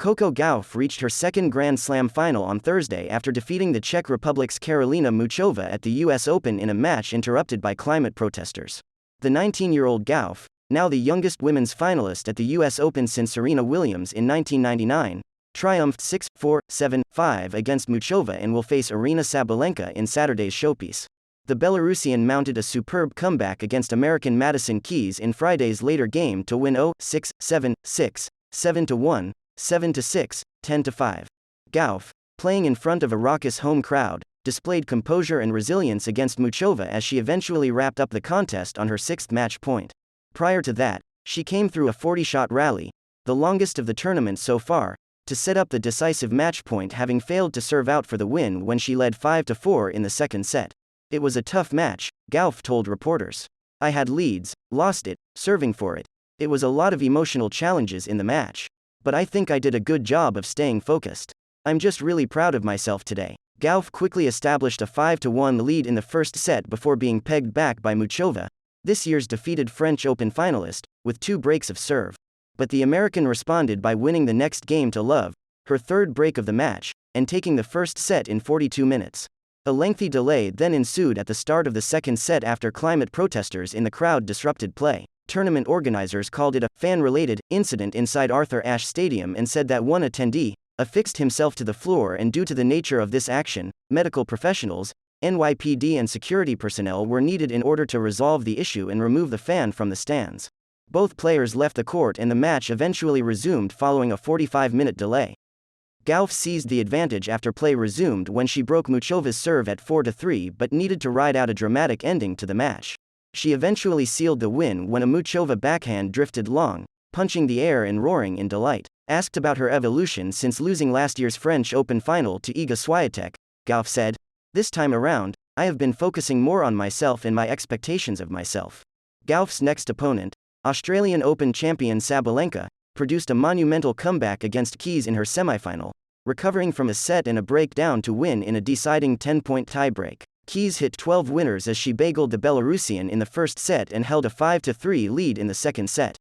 Coco Gauff reached her second Grand Slam final on Thursday after defeating the Czech Republic's Karolina Muchova at the US Open in a match interrupted by climate protesters. The 19-year-old Gauff, now the youngest women's finalist at the US Open since Serena Williams in 1999, triumphed 6-4, 7-5 against Muchova and will face Aryna Sabalenka in Saturday's showpiece. The Belarusian mounted a superb comeback against American Madison Keys in Friday's later game to win 0-6, 7-6, 7-1, 7-6, 10-5. Gauff, playing in front of a raucous home crowd, displayed composure and resilience against Muchova as she eventually wrapped up the contest on her sixth match point. Prior to that, she came through a 40-shot rally, the longest of the tournament so far, to set up the decisive match point, having failed to serve out for the win when she led 5-4 in the second set. "It was a tough match," Gauff told reporters. "I had leads, lost it, serving for it. It was a lot of emotional challenges in the match. But I think I did a good job of staying focused. I'm just really proud of myself today." Gauff quickly established a 5-1 lead in the first set before being pegged back by Muchova, this year's defeated French Open finalist, with 2 breaks of serve. But the American responded by winning the next game to love, her third break of the match, and taking the first set in 42 minutes. A lengthy delay then ensued at the start of the second set after climate protesters in the crowd disrupted play. Tournament organizers called it a fan-related incident inside Arthur Ashe Stadium and said that one attendee affixed himself to the floor, and due to the nature of this action, medical professionals, NYPD and security personnel were needed in order to resolve the issue and remove the fan from the stands. Both players left the court and the match eventually resumed following a 45-minute delay. Gauff seized the advantage after play resumed when she broke Muchova's serve at 4-3 but needed to ride out a dramatic ending to the match. She eventually sealed the win when a Muchova backhand drifted long, punching the air and roaring in delight. Asked about her evolution since losing last year's French Open final to Iga Swiatek, Gauff said, "This time around, I have been focusing more on myself and my expectations of myself." Gauff's next opponent, Australian Open champion Sabalenka, produced a monumental comeback against Keys in her semifinal, recovering from a set and a break down to win in a deciding 10-point tiebreak. Keys hit 12 winners as she bageled the Belarusian in the first set and held a 5-3 lead in the second set.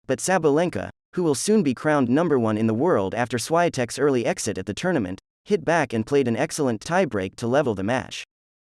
But Sabalenka, who will soon be crowned number 1 in the world after Swiatek's early exit at the tournament, hit back and played an excellent tiebreak to level the match.